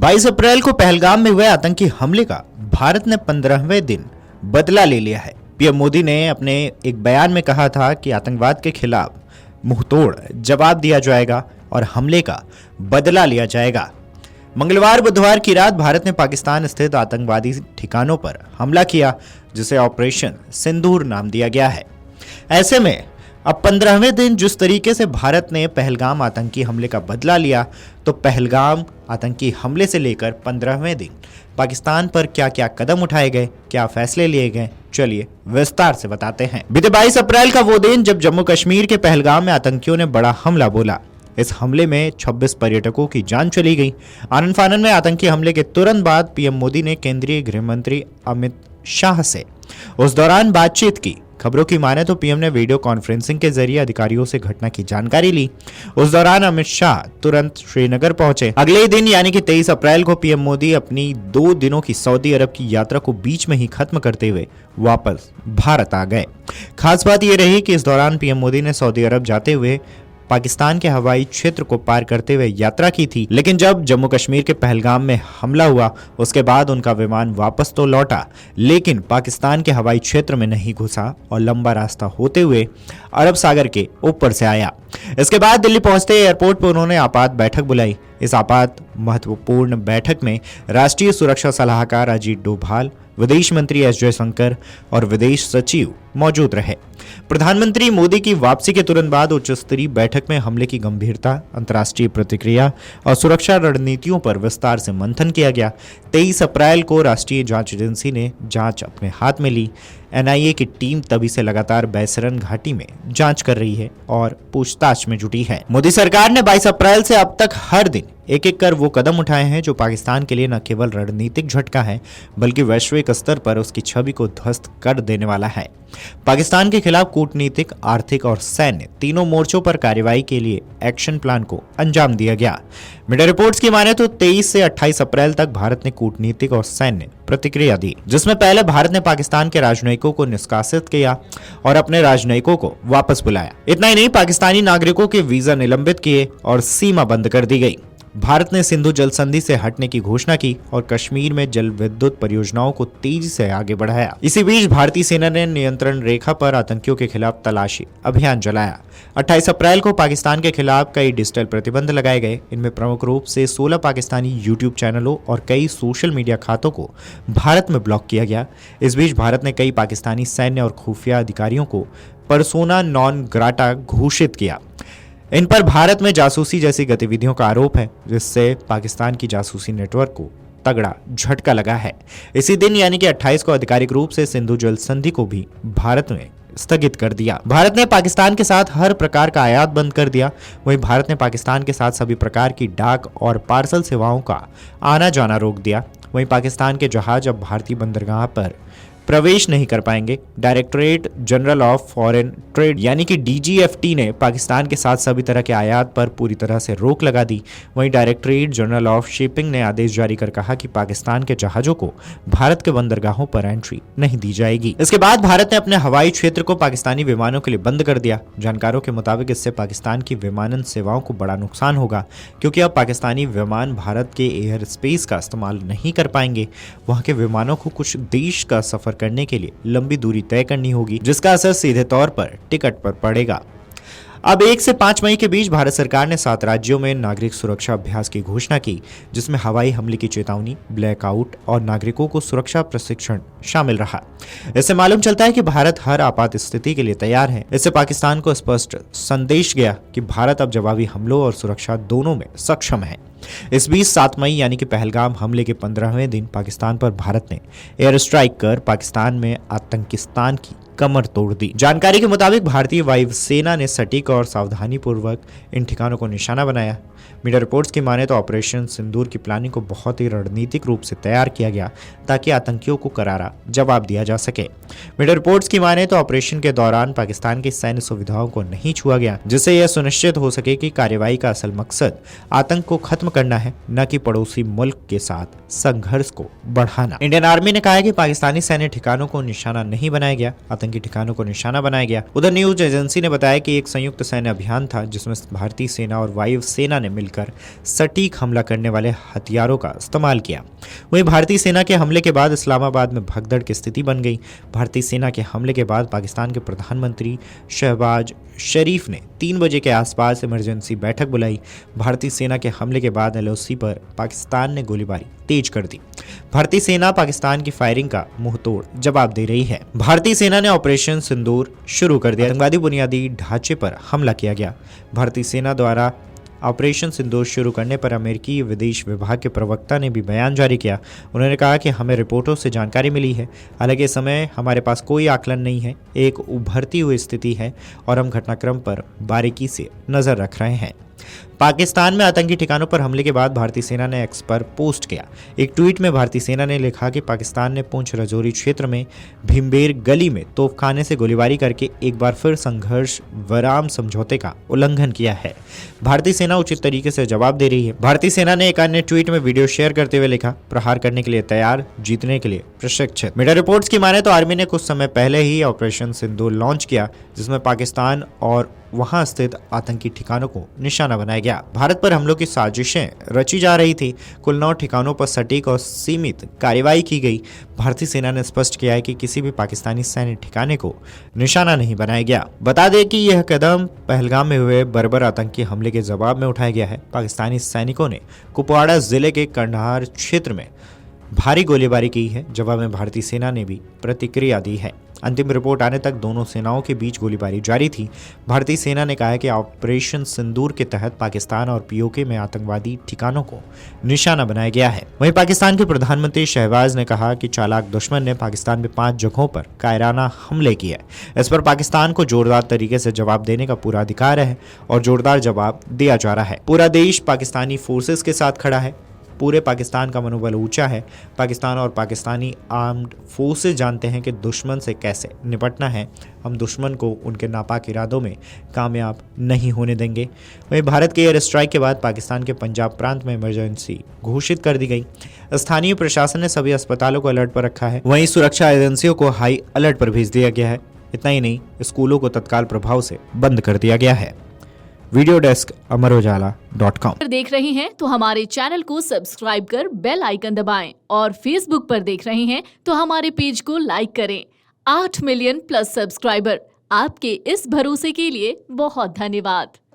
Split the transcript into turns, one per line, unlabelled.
22 अप्रैल को पहलगाम में हुए आतंकी हमले का भारत ने 15वें दिन बदला ले लिया है। पीएम मोदी ने अपने एक बयान में कहा था कि आतंकवाद के खिलाफ मुंहतोड़ जवाब दिया जाएगा और हमले का बदला लिया जाएगा। मंगलवार बुधवार की रात भारत ने पाकिस्तान स्थित आतंकवादी ठिकानों पर हमला किया, जिसे ऑपरेशन सिंदूर नाम दिया गया है। ऐसे में अब 15वें दिन जिस तरीके से भारत ने पहलगाम आतंकी हमले का बदला लिया, तो पहलगाम आतंकी हमले से लेकर 15वें दिन पाकिस्तान पर क्या क्या कदम उठाए गए, क्या फैसले लिए गए, चलिए विस्तार से बताते हैं। बीते 22 अप्रैल का वो दिन जब जम्मू कश्मीर के पहलगाम में आतंकियों ने बड़ा हमला बोला। इस हमले में 26 पर्यटकों की जान चली गई। आनन फानन में आतंकी हमले के तुरंत बाद पीएम मोदी ने केंद्रीय गृह मंत्री अमित शाह से उस दौरान बातचीत की। खबरों की माने तो पीएम ने वीडियो कॉन्फ्रेंसिंग के जरिए अधिकारियों से घटना की जानकारी ली। उस दौरान अमित शाह तुरंत श्रीनगर पहुंचे। अगले ही दिन यानी कि 23 अप्रैल को पीएम मोदी अपनी 2 दिनों की सऊदी अरब की यात्रा को बीच में ही खत्म करते हुए वापस भारत आ गए। खास बात यह रही कि इस दौरान पीएम मोदी ने सऊदी अरब जाते हुए पाकिस्तान के हवाई क्षेत्र को पार करते हुए यात्रा की थी, लेकिन जब जम्मू कश्मीर के पहलगाम में हमला हुआ उसके बाद उनका विमान वापस तो लौटा, लेकिन पाकिस्तान के हवाई क्षेत्र में नहीं घुसा और लंबा रास्ता होते हुए अरब सागर के ऊपर से आया। इसके बाद दिल्ली पहुंचते एयरपोर्ट पर उन्होंने आपात बैठक बुलाई। इस आपात महत्वपूर्ण बैठक में राष्ट्रीय सुरक्षा सलाहकार अजीत डोभाल, विदेश मंत्री एस जयशंकर और विदेश सचिव मौजूद रहे। प्रधानमंत्री मोदी की वापसी के तुरंत बाद उच्च स्तरीय बैठक में हमले की गंभीरता, अंतर्राष्ट्रीय प्रतिक्रिया और सुरक्षा रणनीतियों पर विस्तार से मंथन किया गया। 23 अप्रैल को राष्ट्रीय जांच एजेंसी ने जांच अपने हाथ में ली। एनआईए की टीम तभी से लगातार बैसरन घाटी में जांच कर रही है और पूछताछ में जुटी है। मोदी सरकार ने 22 अप्रैल से अब तक हर दिन एक एक कर वो कदम उठाए हैं जो पाकिस्तान के लिए न केवल रणनीतिक झटका है, बल्कि वैश्विक स्तर पर उसकी छवि को ध्वस्त कर देने वाला है। पाकिस्तान के खिलाफ कूटनीतिक, आर्थिक और सैन्य तीनों मोर्चों पर कार्रवाई के लिए एक्शन प्लान को अंजाम दिया गया। मीडिया रिपोर्ट्स की माने तो 23 से 28 अप्रैल तक भारत ने कूटनीतिक और सैन्य प्रतिक्रिया दी, जिसमें पहले भारत ने पाकिस्तान के राजनयिकों को निष्कासित किया और अपने राजनयिकों को वापस बुलाया। इतना ही नहीं, पाकिस्तानी नागरिकों के वीजा निलंबित किए और सीमा बंद कर दी गई। भारत ने सिंधु जल संधि से हटने की घोषणा की और कश्मीर में जल विद्युत परियोजनाओं को तेजी से आगे बढ़ाया। इसी बीच भारतीय सेना ने नियंत्रण रेखा पर आतंकियों के खिलाफ तलाशी अभियान चलाया। 28 अप्रैल को पाकिस्तान के खिलाफ कई डिजिटल प्रतिबंध लगाए गए। इनमें प्रमुख रूप से 16 पाकिस्तानी यूट्यूब चैनलों और कई सोशल मीडिया खातों को भारत में ब्लॉक किया गया। इस बीच भारत ने कई पाकिस्तानी सैन्य और खुफिया अधिकारियों को पर्सोना नॉन ग्राटा घोषित किया। इन पर भारत में जासूसी जैसी गतिविधियों का आरोप है, जिससे पाकिस्तान की जासूसी नेटवर्क को तगड़ा झटका लगा है। इसी दिन यानी कि 28 को आधिकारिक रूप से सिंधु जल संधि को भी भारत ने स्थगित कर दिया। भारत ने पाकिस्तान के साथ हर प्रकार का आयात बंद कर दिया। वहीं भारत ने पाकिस्तान के साथ सभी प्रकार की डाक और पार्सल सेवाओं का आना जाना रोक दिया। वहीं पाकिस्तान के जहाज अब भारतीय बंदरगाह पर प्रवेश नहीं कर पाएंगे। Directorate general of foreign trade यानी कि डीजीएफटी ने पाकिस्तान के साथ सभी तरह के आयात पर पूरी तरह से रोक लगा दी। वहीं डायरेक्टरेट जनरल ऑफ शिपिंग ने आदेश जारी कर कहा कि पाकिस्तान के जहाजों को भारत के बंदरगाहों पर एंट्री नहीं दी जाएगी। इसके बाद भारत ने अपने हवाई क्षेत्र को पाकिस्तानी विमानों के लिए बंद कर दिया। जानकारों के मुताबिक इससे पाकिस्तान की विमानन सेवाओं को बड़ा नुकसान होगा, क्योंकि अब पाकिस्तानी विमान भारत के एयर स्पेस का इस्तेमाल नहीं कर पाएंगे। वहां के विमानों को कुछ देश का सफर करने के लिए लंबी दूरी तय करनी होगी, जिसका असर सीधे तौर पर टिकट पर पड़ेगा। अब 1 से 5 मई के बीच भारत सरकार ने 7 राज्यों में नागरिक सुरक्षा अभ्यास की घोषणा की, जिसमें हवाई हमले की चेतावनी, ब्लैकआउट और नागरिकों को सुरक्षा प्रशिक्षण शामिल रहा। इससे मालूम चलता है कि भारत हर आपात स्थिति के लिए तैयार है। इससे पाकिस्तान को स्पष्ट संदेश गया कि भारत अब जवाबी हमलों और सुरक्षा दोनों में सक्षम है। इस बीच 7 मई यानी कि पहलगाम हमले के 15वें दिन पाकिस्तान पर भारत ने एयर स्ट्राइक कर पाकिस्तान में आतंकिस्तान की कमर तोड़ दी। जानकारी के मुताबिक भारतीय वायुसेना ने सटीक और सावधानीपूर्वक इन ठिकानों को निशाना बनाया। मीडिया रिपोर्ट्स की माने तो ऑपरेशन सिंदूर की प्लानिंग को बहुत ही रणनीतिक रूप से तैयार किया गया, ताकि आतंकियों को करारा जवाब दिया जा सके। मीडिया रिपोर्ट्स की माने तो ऑपरेशन के दौरान पाकिस्तान की सैन्य सुविधाओं को नहीं छुआ गया, जिससे यह सुनिश्चित हो सके कि कार्रवाई का असल मकसद आतंक को खत्म करना है, न कि पड़ोसी मुल्क के साथ संघर्ष को बढ़ाना। इंडियन आर्मी ने कहा है कि पाकिस्तानी सैन्य ठिकानों को निशाना नहीं बनाया गया, आतंकी ठिकानों को निशाना बनाया गया। उधर न्यूज एजेंसी ने बताया कि एक संयुक्त सैन्य अभियान था, जिसमें भारतीय सेना और वायु सेना ने मिलकर मिलकर सटीक हमला करने वाले हथियारों का इस्तेमाल किया। वहीं भारतीय सेना के हमले के बाद इस्लामाबाद में भगदड़ की स्थिति बन गई। भारतीय सेना के हमले के बाद पाकिस्तान के प्रधानमंत्री शहबाज शरीफ ने 3 बजे के आसपास इमरजेंसी बैठक बुलाई। भारतीय सेना के हमले के बाद LOC पर पाकिस्तान ने गोलीबारी तेज कर दी। भारतीय सेना पाकिस्तान की फायरिंग का मुंहतोड़ जवाब दे रही है। भारतीय सेना ने ऑपरेशन सिंदूर शुरू कर दिया। आतंकवादी बुनियादी ढांचे पर हमला किया गया। भारतीय सेना द्वारा ऑपरेशन सिंदूर शुरू करने पर अमेरिकी विदेश विभाग के प्रवक्ता ने भी बयान जारी किया। उन्होंने कहा कि हमें रिपोर्टों से जानकारी मिली है, हालांकि इस समय हमारे पास कोई आकलन नहीं है, एक उभरती हुई स्थिति है और हम घटनाक्रम पर बारीकी से नजर रख रहे हैं। पाकिस्तान में आतंकी ठिकानों पर हमले के बाद भारतीय सेना ने एक्स पर पोस्ट किया। एक ट्वीट में भारतीय सेना ने लिखा कि पाकिस्तान ने पुंछ राजौरी क्षेत्र में भीमबेर गली में तोपखाने से गोलीबारी करके एक बार फिर संघर्ष विराम समझौते का उल्लंघन किया है। भारतीय सेना उचित तरीके से जवाब दे रही है। भारतीय सेना ने एक अन्य ट्वीट में वीडियो शेयर करते हुए लिखा, प्रहार करने के लिए तैयार, जीतने के लिए प्रशिक्षित। मीडिया रिपोर्ट्स की माने तो आर्मी ने कुछ समय पहले ही ऑपरेशन सिंदूर लॉन्च किया, जिसमें पाकिस्तान और वहां स्थित आतंकी ठिकानों को निशाना बनाया गया। भारत पर हमलों की साजिशें रची जा रही थी। कुल 9 ठिकानों पर सटीक और सीमित कार्रवाई की गई। भारतीय सेना ने स्पष्ट किया है कि किसी भी पाकिस्तानी सैन्य ठिकाने को निशाना नहीं बनाया गया। बता दें कि यह कदम पहलगाम में हुए बर्बर आतंकी हमले के जवाब में उठाया गया है। पाकिस्तानी सैनिकों ने कुपवाड़ा जिले के कंधार क्षेत्र में भारी गोलीबारी की है। जवाब में भारतीय सेना ने भी प्रतिक्रिया दी है। अंतिम रिपोर्ट आने तक दोनों सेनाओं के बीच गोलीबारी जारी थी। भारतीय सेना ने कहा है कि ऑपरेशन सिंदूर के तहत पाकिस्तान और POK में आतंकवादी ठिकानों को निशाना बनाया गया है। वहीं पाकिस्तान के प्रधानमंत्री शहबाज ने कहा कि चालाक दुश्मन ने पाकिस्तान में 5 जगहों पर कायराना हमले किए। इस पर पाकिस्तान को जोरदार तरीके से जवाब देने का पूरा अधिकार है और जोरदार जवाब दिया जा रहा है। पूरा देश पाकिस्तानी फोर्सेस के साथ खड़ा है। पूरे पाकिस्तान का मनोबल ऊंचा है। पाकिस्तान और पाकिस्तानी आर्म्ड फोर्सेस जानते हैं कि दुश्मन से कैसे निपटना है। हम दुश्मन को उनके नापाक इरादों में कामयाब नहीं होने देंगे। वहीं भारत के एयर स्ट्राइक के बाद पाकिस्तान के पंजाब प्रांत में इमरजेंसी घोषित कर दी गई। स्थानीय प्रशासन ने सभी अस्पतालों को अलर्ट पर रखा है। वहीं सुरक्षा एजेंसियों को हाई अलर्ट पर भेज दिया गया है। इतना ही नहीं, स्कूलों को तत्काल प्रभाव से बंद कर दिया गया है। Video desk amarujala.com।
देख रहे हैं तो हमारे चैनल को सब्सक्राइब कर बेल आइकन दबाएं और फेसबुक पर देख रहे हैं तो हमारे पेज को लाइक करें। 8 मिलियन प्लस सब्सक्राइबर, आपके इस भरोसे के लिए बहुत धन्यवाद।